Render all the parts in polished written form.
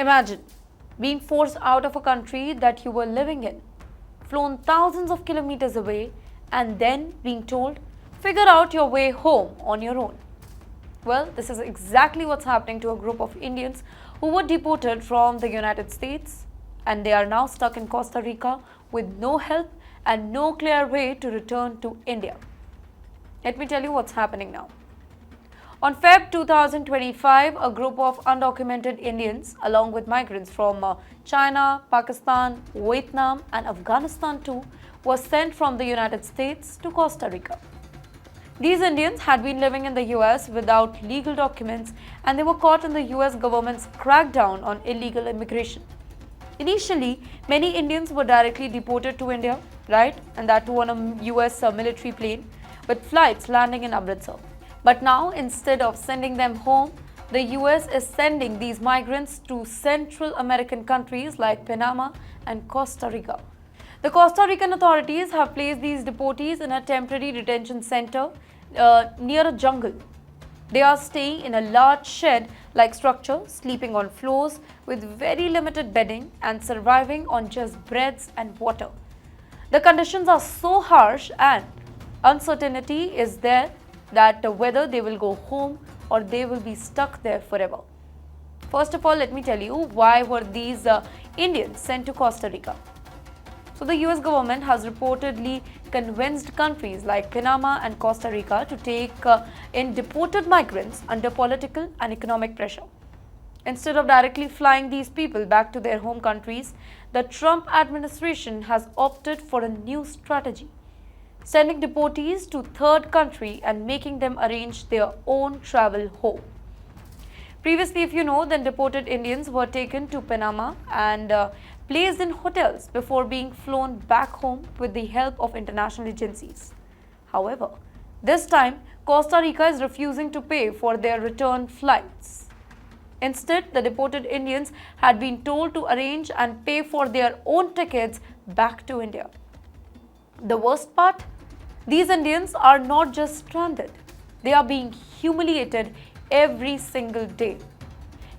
Imagine being forced out of a country that you were living in, flown thousands of kilometers away, and then being told, figure out your way home on your own. Well, this is exactly what's happening to a group of Indians who were deported from the United States, and they are now stuck in Costa Rica with no help and no clear way to return to India. Let me tell you what's happening now. On Feb 2025, a group of undocumented Indians, along with migrants from China, Pakistan, Vietnam, and Afghanistan too, were sent from the United States to Costa Rica. These Indians had been living in the US without legal documents, and they were caught in the US government's crackdown on illegal immigration. Initially, many Indians were directly deported to India, right? And that too on a US military plane, with flights landing in Amritsar. But now, instead of sending them home, the US is sending these migrants to Central American countries like Panama and Costa Rica. The Costa Rican authorities have placed these deportees in a temporary detention center near a jungle. They are staying in a large shed-like structure, sleeping on floors with very limited bedding and surviving on just breads and water. The conditions are so harsh and uncertainty is there that whether they will go home or they will be stuck there forever. First of all, let me tell you why were these Indians sent to Costa Rica. So the US government has reportedly convinced countries like Panama and Costa Rica to take in deported migrants under political and economic pressure. Instead of directly flying these people back to their home countries, the Trump administration has opted for a new strategy, sending deportees to third country and making them arrange their own travel home. Previously, if you know, then deported Indians were taken to Panama and placed in hotels before being flown back home with the help of international agencies. However, this time, Costa Rica is refusing to pay for their return flights. Instead, the deported Indians had been told to arrange and pay for their own tickets back to India. The worst part? These Indians are not just stranded, they are being humiliated every single day.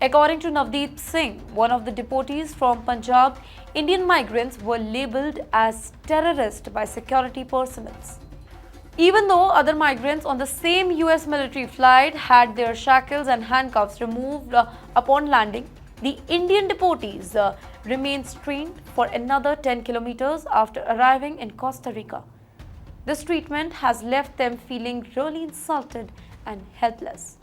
According to Navdeep Singh, one of the deportees from Punjab, Indian migrants were labelled as terrorists by security personnel. Even though other migrants on the same US military flight had their shackles and handcuffs removed upon landing, the Indian deportees remained strained for another 10 kilometers after arriving in Costa Rica. This treatment has left them feeling really insulted and helpless.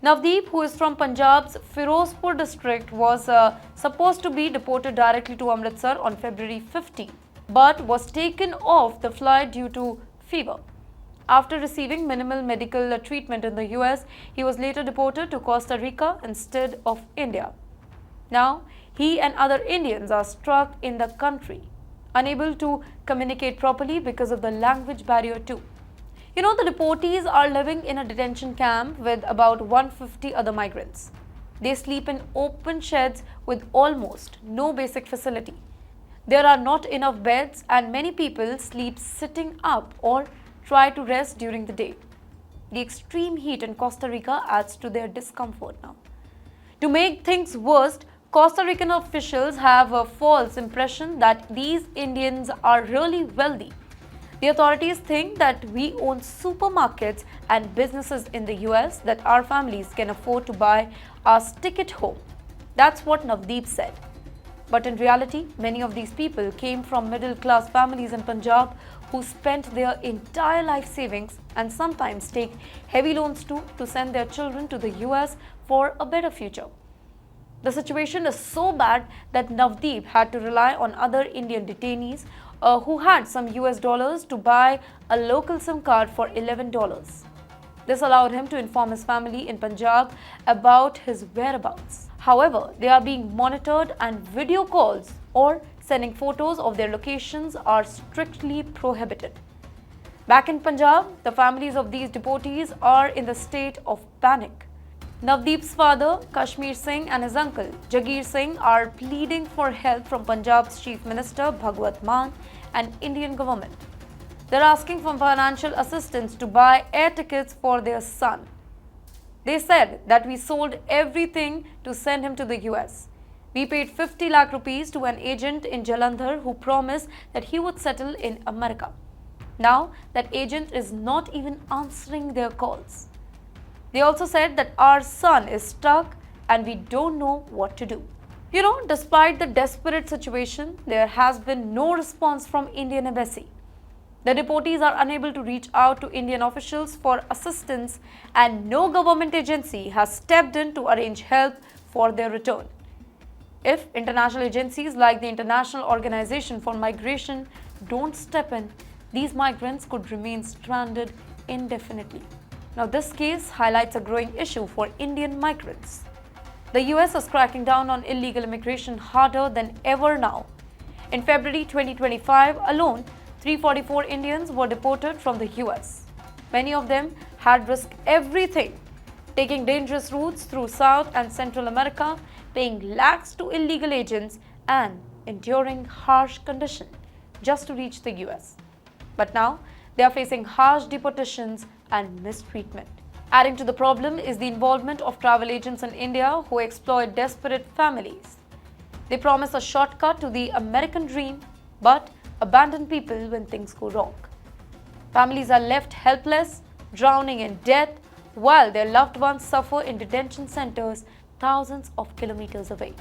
Navdeep, who is from Punjab's Firozpur district, was supposed to be deported directly to Amritsar on February 15, but was taken off the flight due to fever. After receiving minimal medical treatment in the US, he was later deported to Costa Rica instead of India. Now, he and other Indians are stuck in the country, unable to communicate properly because of the language barrier too. You know, the deportees are living in a detention camp with about 150 other migrants. They sleep in open sheds with almost no basic facility. There are not enough beds and many people sleep sitting up or try to rest during the day. The extreme heat in Costa Rica adds to their discomfort now. To make things worse, Costa Rican officials have a false impression that these Indians are really wealthy. The authorities think that we own supermarkets and businesses in the US that our families can afford to buy us ticket home. That's what Navdeep said. But in reality, many of these people came from middle-class families in Punjab who spent their entire life savings and sometimes take heavy loans too to send their children to the US for a better future. The situation is so bad that Navdeep had to rely on other Indian detainees who had some US dollars to buy a local SIM card for $11. This allowed him to inform his family in Punjab about his whereabouts. However, they are being monitored and video calls or sending photos of their locations are strictly prohibited. Back in Punjab, the families of these deportees are in the state of panic. Navdeep's father, Kashmir Singh, and his uncle, Jagir Singh, are pleading for help from Punjab's Chief Minister, Bhagwat Mann, and Indian government. They're asking for financial assistance to buy air tickets for their son. They said that we sold everything to send him to the US. We paid 50 lakh rupees to an agent in Jalandhar who promised that he would settle in America. Now, that agent is not even answering their calls. They also said that our son is stuck and we don't know what to do. Despite the desperate situation, there has been no response from Indian embassy. The deportees are unable to reach out to Indian officials for assistance and no government agency has stepped in to arrange help for their return. If international agencies like the International Organization for Migration don't step in, these migrants could remain stranded indefinitely. Now, this case highlights a growing issue for Indian migrants. The US is cracking down on illegal immigration harder than ever now. In February 2025 alone, 344 Indians were deported from the US. Many of them had risked everything, taking dangerous routes through South and Central America, paying lakhs to illegal agents, and enduring harsh conditions just to reach the US. But now, they are facing harsh deportations and mistreatment. Adding to the problem is the involvement of travel agents in India who exploit desperate families. They promise a shortcut to the American dream, but abandon people when things go wrong. Families are left helpless, drowning in debt, while their loved ones suffer in detention centers thousands of kilometers away.